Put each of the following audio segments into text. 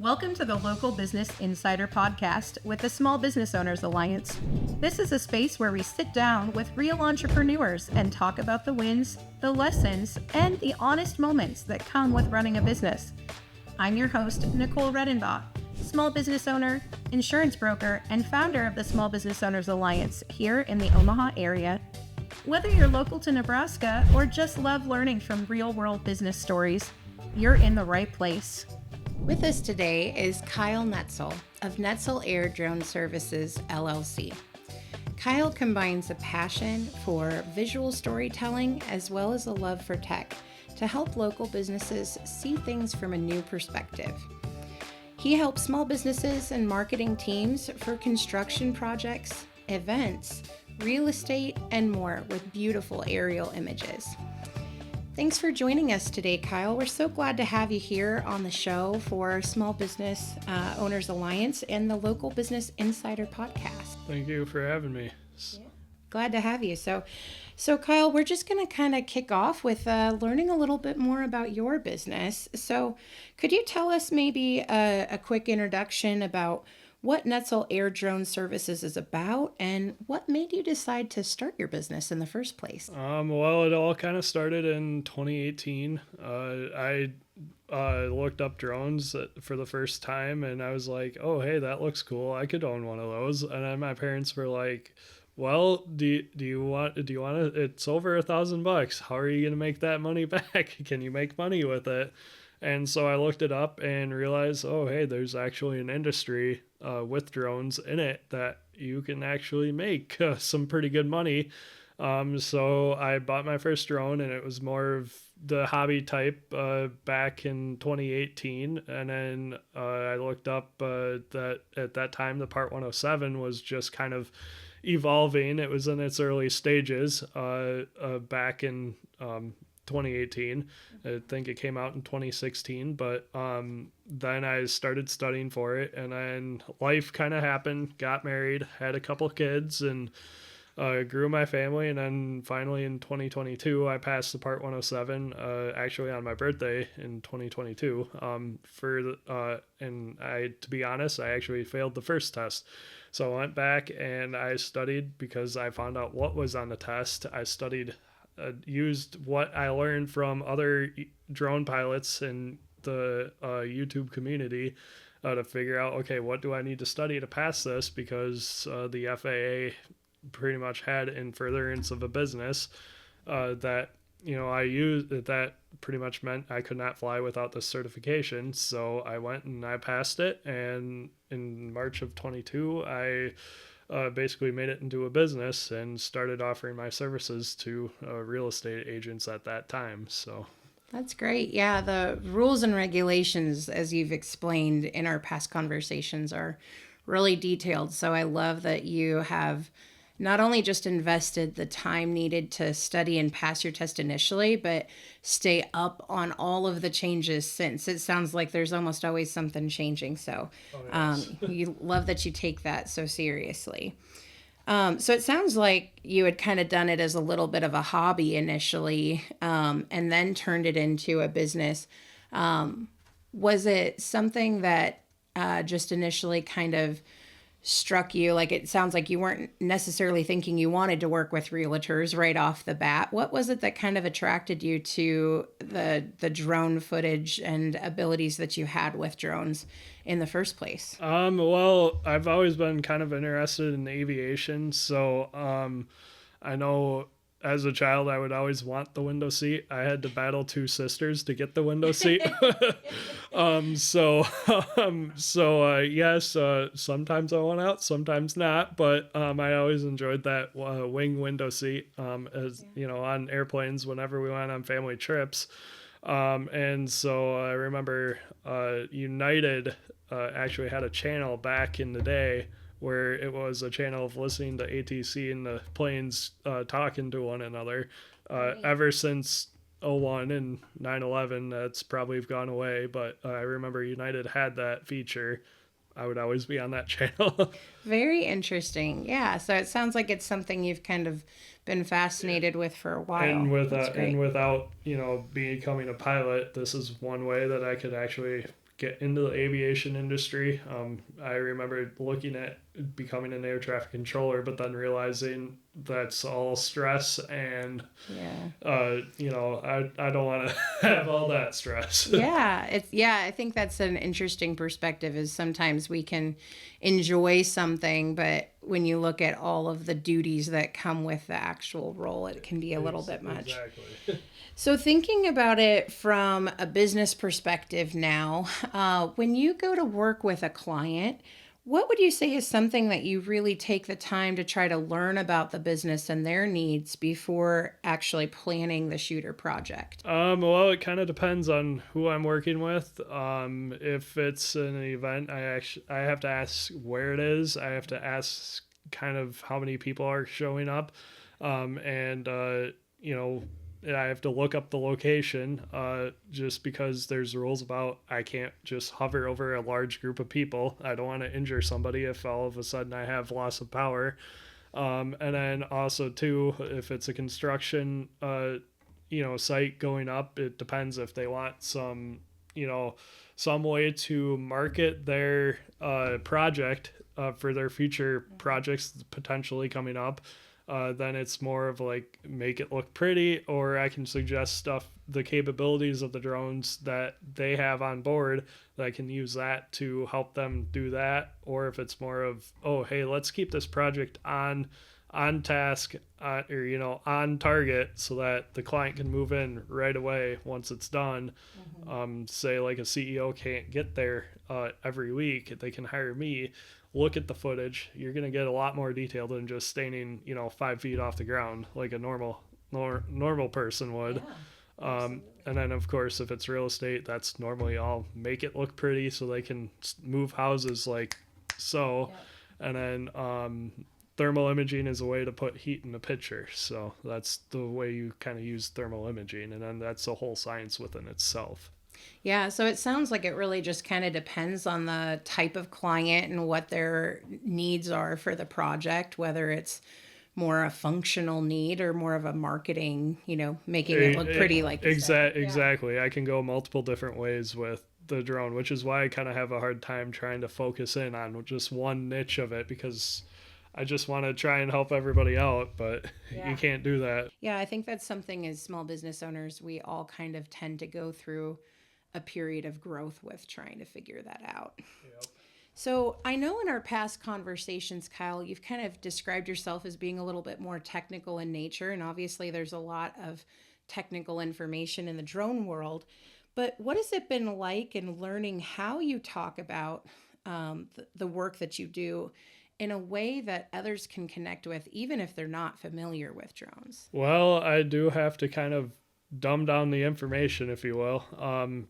Welcome to the Local Business Insider Podcast with the Small Business Owners Alliance. This is a space where we sit down with real entrepreneurs and talk about the wins, the lessons, and the honest moments that come with running a business. I'm your host, Nicole Redenbach, small business owner, insurance broker, and founder of the Small Business Owners Alliance here in the Omaha area. Whether you're local to Nebraska or just love learning from real-world business stories, you're in the right place. With us today is Kyle Netzel of Netzel Air Drone Services, LLC. Kyle combines a passion for visual storytelling as well as a love for tech to help local businesses see things from a new perspective. He helps small businesses and marketing teams for construction projects, events, real estate, and more with beautiful aerial images. Thanks for joining us today, Kyle. We're so glad to have you here on the show for Small Business Owners Alliance and the Local Business Insider Podcast. Thank you for having me. Yeah. Glad to have you. So Kyle, we're just going to kind of kick off with learning a little bit more about your business. So could you tell us maybe a quick introduction about what Netzel Air Drone Services is about and what made you decide to start your business in the first place? Well, it all kind of started in 2018. I looked up drones for the first time and I was like, oh, hey, that looks cool. I could own one of those. And then my parents were like, well, do you want to, it's over $1,000. How are you going to make that money back? Can you make money with it? And so I looked it up and realized, oh, hey, there's actually an industry with drones in it that you can actually make some pretty good money. So I bought my first drone and it was more of the hobby type back in 2018. And then I looked up that at that time, the Part 107 was just kind of evolving. It was in its early stages back in 2018. I think it came out in 2016, but then I started studying for it, and then life kind of happened, got married, had a couple kids, and grew my family, and then finally in 2022 I passed the Part 107 actually on my birthday in 2022 and to be honest, I actually failed the first test. So I went back and I studied because I found out what was on the test. I studied used what I learned from other drone pilots in the YouTube community to figure out, okay, what do I need to study to pass this? Because the FAA pretty much had in furtherance of a business that, I used, that pretty much meant I could not fly without this certification. So I went and I passed it. And in March of 22, I basically made it into a business and started offering my services to real estate agents at that time. So that's great. Yeah, the rules and regulations, as you've explained in our past conversations, are really detailed. So I love that you have not only just invested the time needed to study and pass your test initially, but stay up on all of the changes since. It sounds like there's almost always something changing. So you love that you take that so seriously. So it sounds like you had kind of done it as a little bit of a hobby initially, and then turned it into a business. Was it something that just initially kind of struck you? Like, it sounds like you weren't necessarily thinking you wanted to work with realtors right off the bat. What was it that kind of attracted you to the drone footage and abilities that you had with drones in the first place? Well, I've always been kind of interested in aviation. So I know as a child, I would always want the window seat. I had to battle two sisters to get the window seat. Yes, sometimes I went out, sometimes not, but I always enjoyed that wing window seat on airplanes whenever we went on family trips. And so I remember United actually had a channel back in the day where it was a channel of listening to ATC and the planes talking to one another. Ever since 01 and 9/11, that's probably gone away, but I remember United had that feature. I would always be on that channel. Very interesting. Yeah, so it sounds like it's something you've kind of been fascinated with for a while. And without becoming a pilot, this is one way that I could actually get into the aviation industry. I remember looking at becoming an air traffic controller, but then realizing that's all stress and, I don't want to have all that stress. I think that's an interesting perspective is sometimes we can enjoy something, but when you look at all of the duties that come with the actual role, it can be a little bit much. Exactly. So thinking about it from a business perspective now, when you go to work with a client, what would you say is something that you really take the time to try to learn about the business and their needs before actually planning the shooter project? Well, it kind of depends on who I'm working with. If it's an event, I have to ask where it is. I have to ask kind of how many people are showing up, and I have to look up the location, just because there's rules about I can't just hover over a large group of people. I don't want to injure somebody if all of a sudden I have loss of power. And then also too, if it's a construction, site going up, it depends if they want some way to market their project for their future projects potentially coming up. Then it's more of like make it look pretty, or I can suggest the capabilities of the drones that they have on board that I can use that to help them do that. Or if it's more of, oh, hey, let's keep this project on task, on target so that the client can move in right away once it's done. Say like a CEO can't get there every week, they can hire me. Look at the footage. You're going to get a lot more detail than just standing, 5 feet off the ground like a normal person would. And then, of course, if it's real estate, that's normally I'll make it look pretty so they can move houses like so. Yeah. And then thermal imaging is a way to put heat in the picture. So that's the way you kind of use thermal imaging. And then that's a whole science within itself. Yeah, so it sounds like it really just kind of depends on the type of client and what their needs are for the project, whether it's more a functional need or more of a marketing, making it look pretty like you said. Exactly. I can go multiple different ways with the drone, which is why I kind of have a hard time trying to focus in on just one niche of it, because I just want to try and help everybody out, but you can't do that. Yeah, I think that's something as small business owners, we all kind of tend to go through a period of growth with trying to figure that out. Yep. So I know in our past conversations, Kyle, you've kind of described yourself as being a little bit more technical in nature. And obviously there's a lot of technical information in the drone world. But what has it been like in learning how you talk about the work that you do in a way that others can connect with, even if they're not familiar with drones? Well, I do have to kind of dumb down the information, if you will,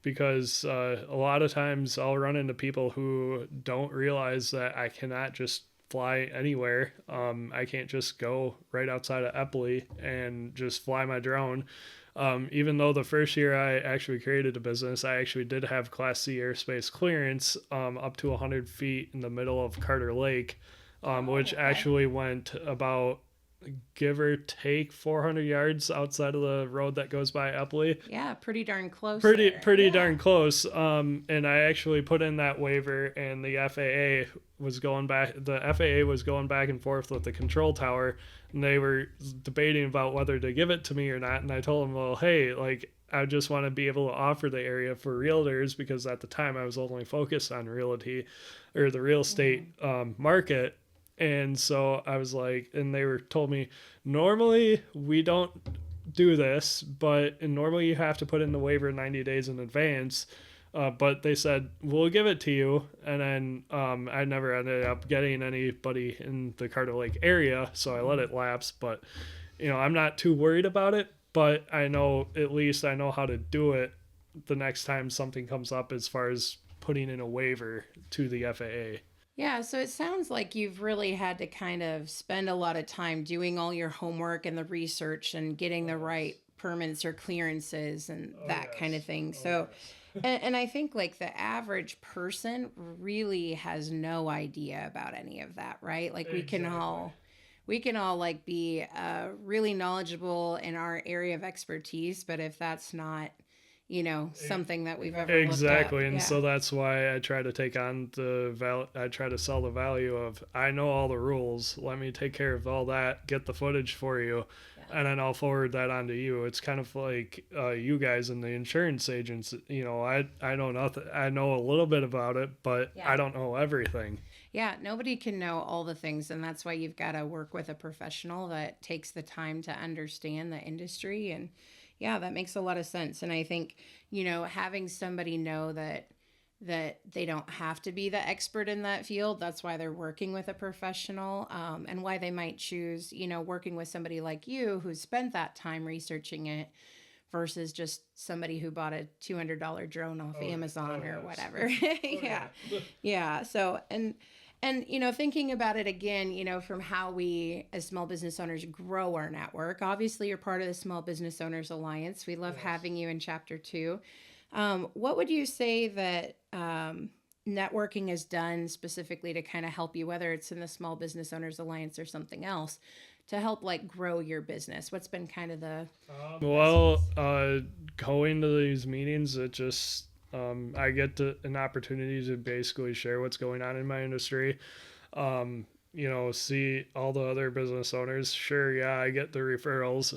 because a lot of times I'll run into people who don't realize that I cannot just fly anywhere. I can't just go right outside of Eppley and just fly my drone. Even though the first year I actually created a business, I actually did have Class C airspace clearance up to 100 feet in the middle of Carter Lake, which actually went about, give or take, 400 yards outside of the road that goes by Eppley. Yeah, pretty darn close. Pretty darn close. And I actually put in that waiver, and the FAA was going back. The FAA was going back and forth with the control tower, and they were debating about whether to give it to me or not. And I told them, well, hey, like, I just want to be able to offer the area for realtors, because at the time I was only focused on realty or the real estate market. And so I was like, and they told me, normally we don't do this, but normally you have to put in the waiver 90 days in advance. But they said, we'll give it to you. And then I never ended up getting anybody in the Carter Lake area, so I let it lapse. But, I'm not too worried about it, but I know, at least I know how to do it the next time something comes up as far as putting in a waiver to the FAA. Yeah, so it sounds like you've really had to kind of spend a lot of time doing all your homework and the research and getting the right permits or clearances and that kind of thing. So, and I think like the average person really has no idea about any of that, right? Like we can all like be really knowledgeable in our area of expertise, but if that's not, something that we've ever exactly. looked at. And so that's why I try to take on I try to sell the value of, I know all the rules, let me take care of all that, get the footage for you, and then I'll forward that on to you. It's kind of like you guys and the insurance agents. I know nothing. I know a little bit about it, but I don't know everything. Yeah, nobody can know all the things, and that's why you've got to work with a professional that takes the time to understand the industry. And yeah, that makes a lot of sense. And I think, having somebody know that they don't have to be the expert in that field. That's why they're working with a professional, and why they might choose, working with somebody like you who's spent that time researching it versus just somebody who bought a $200 drone off Amazon or whatever. Yeah. So, and thinking about it again, from how we as small business owners grow our network, obviously you're part of the Small Business Owners Alliance. We love having you in Chapter 2. What would you say that networking has done specifically to kind of help you, whether it's in the Small Business Owners Alliance or something else, to help grow your business? What's been kind of the going to these meetings, it just I get an opportunity to basically share what's going on in my industry. See all the other business owners. Sure, yeah, I get the referrals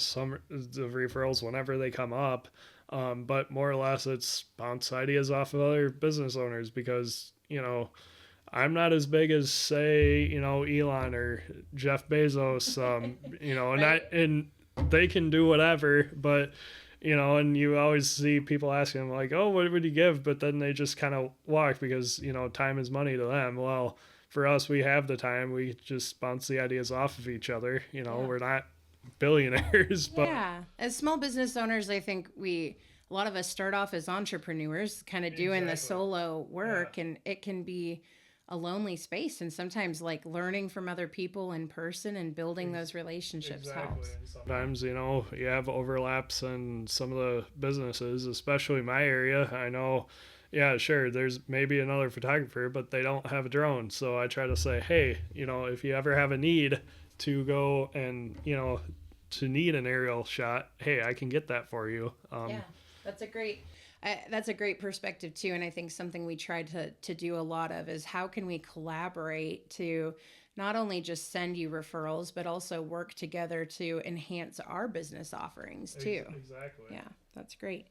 whenever they come up. But more or less it's bounce ideas off of other business owners, because, I'm not as big as, say, Elon or Jeff Bezos, right. and they can do whatever, but, and you always see people asking them like, oh, what would you give? But then they just kind of walk because, time is money to them. Well, for us, we have the time. We just bounce the ideas off of each other. We're not billionaires, but as small business owners, I think a lot of us start off as entrepreneurs, kind of doing the solo work, and it can be a lonely space, and sometimes learning from other people in person and building those relationships helps. And sometimes you have overlaps in some of the businesses, especially my area. I know, yeah, sure, there's maybe another photographer, but they don't have a drone. So I try to say, hey, if you ever have a need to go and to need an aerial shot, hey, I can get that for you. That's a great perspective too. And I think something we tried to do a lot of is how can we collaborate to not only just send you referrals, but also work together to enhance our business offerings too. Exactly. Yeah, that's great.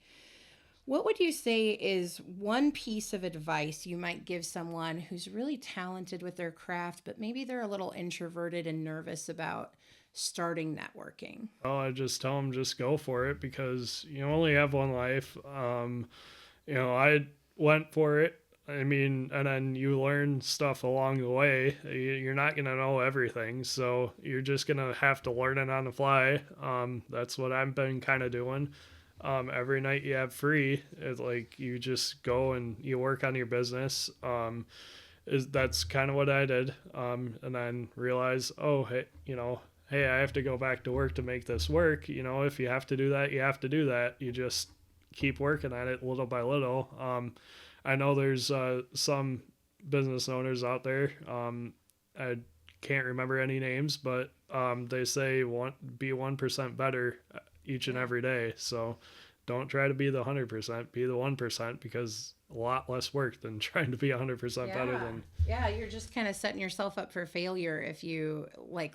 What would you say is one piece of advice you might give someone who's really talented with their craft, but maybe they're a little introverted and nervous about starting networking? Well, I just tell them, just go for it, because you only have one life. I went for it. And then you learn stuff along the way. You're not going to know everything, so you're just going to have to learn it on the fly. That's what I've been kind of doing. Every night you have free, it's you just go and you work on your business. That's kind of what I did. And then realize, oh, hey, I have to go back to work to make this work. If you have to do that, you have to do that. You just keep working at it little by little. I know there's some business owners out there. I can't remember any names, but they say be 1% better each and every day. So don't try to be the 100%, be the 1%, because a lot less work than trying to be 100% better than. Yeah, you're just kind of setting yourself up for failure if you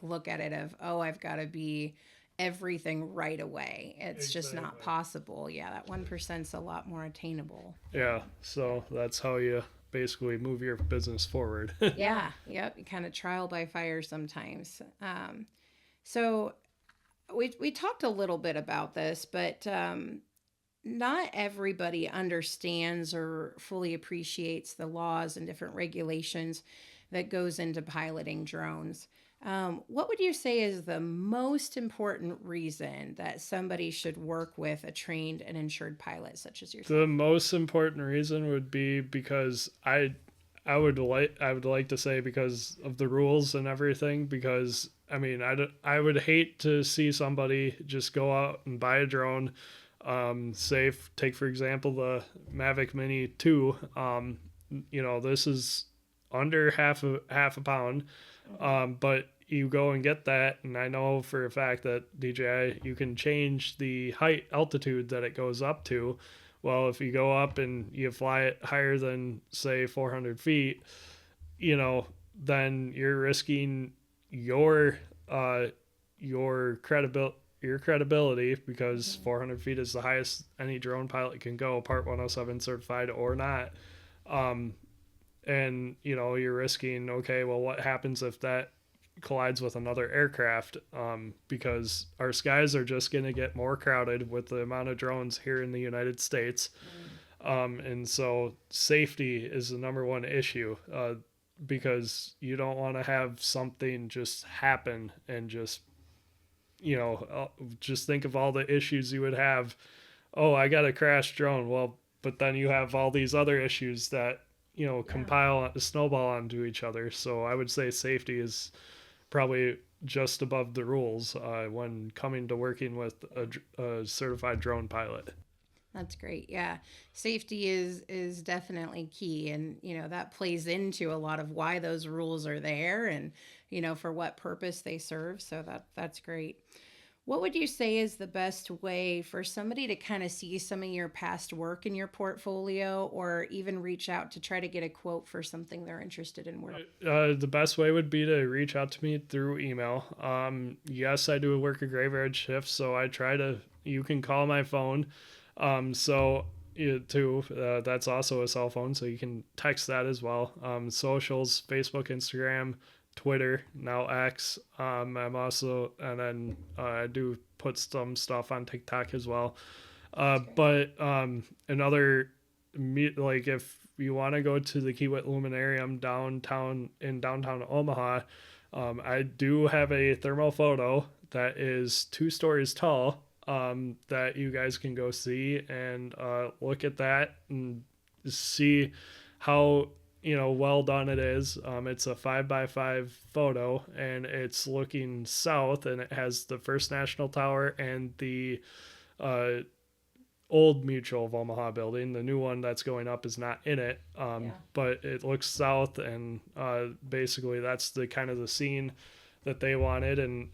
look at it of, oh, I've got to be everything right away. It's just not possible. Yeah, that 1%'s a lot more attainable. Yeah, so that's how you basically move your business forward. Yep, kind of trial by fire sometimes. So we talked a little bit about this, but not everybody understands or fully appreciates the laws and different regulations that goes into piloting drones. What would you say is the most important reason that somebody should work with a trained and insured pilot such as yourself? The most important reason would be because I would like to say because of the rules and everything, because I would hate to see somebody just go out and buy a drone. Take for example the Mavic Mini 2. This is under half a pound, but you go and get that, and I know for a fact that DJI, you can change the height altitude that it goes up to. Well, if you go up and you fly it higher than, say, 400 feet, then you're risking your credibility, because 400 feet is the highest any drone pilot can go, Part 107 certified or not. And you're risking, okay, well, what happens if that collides with another aircraft? Because our skies are just going to get more crowded with the amount of drones here in the United States. And so safety is the number one issue, because you don't want to have something just happen and just think of all the issues you would have. Oh, I got a crash drone. Well, but then you have all these other issues that snowball onto each other. So I would say safety is probably just above the rules when coming to working with a certified drone pilot. That's great. Yeah. Safety is definitely key. And, that plays into a lot of why those rules are there and, for what purpose they serve. So that's great. What would you say is the best way for somebody to kind of see some of your past work in your portfolio, or even reach out to try to get a quote for something they're interested in work? The best way would be to reach out to me through email. Yes, I do work a graveyard shift, so you can call my phone. That's also a cell phone, so you can text that as well. Socials, Facebook, Instagram, Twitter, now X. I'm also, and then I do put some stuff on TikTok as well. But if you want to go to the Kiewit Luminarium downtown Omaha, I do have a thermal photo that is 2 stories tall, that you guys can go see and look at that and see how well done it is. It's a 5x5 photo, and it's looking south, and it has the First National Tower and the old Mutual of Omaha building. The new one that's going up is not in it, but it looks south, and basically that's the kind of the scene that they wanted. And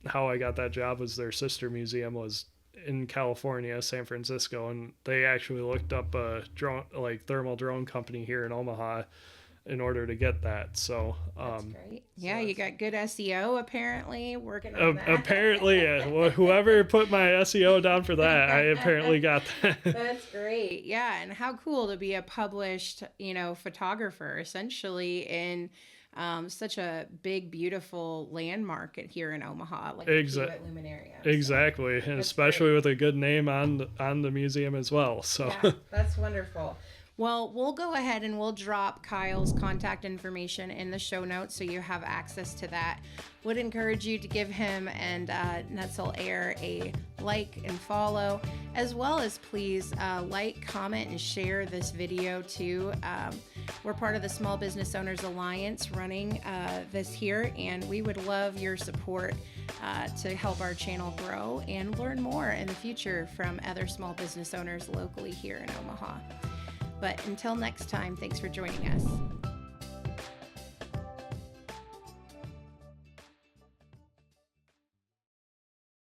how I got that job was their sister museum was in California, San Francisco, and they actually looked up a thermal drone company here in Omaha in order to get that. So that's great. Yeah, you got good SEO apparently working on that. Apparently, yeah. Well, whoever put my SEO down for that, I apparently got that. That's great. Yeah, and how cool to be a published, photographer essentially in such a big, beautiful landmark here in Omaha, like the Kiewit Luminarium. Exactly, and especially great. With a good name on the museum as well. So yeah, that's wonderful. Well, we'll go ahead and we'll drop Kyle's contact information in the show notes so you have access to that. Would encourage you to give him and Netzel Air a like and follow, as well as please like, comment, and share this video too. We're part of the Small Business Owners Alliance running this here, and we would love your support to help our channel grow and learn more in the future from other small business owners locally here in Omaha. But until next time, thanks for joining us.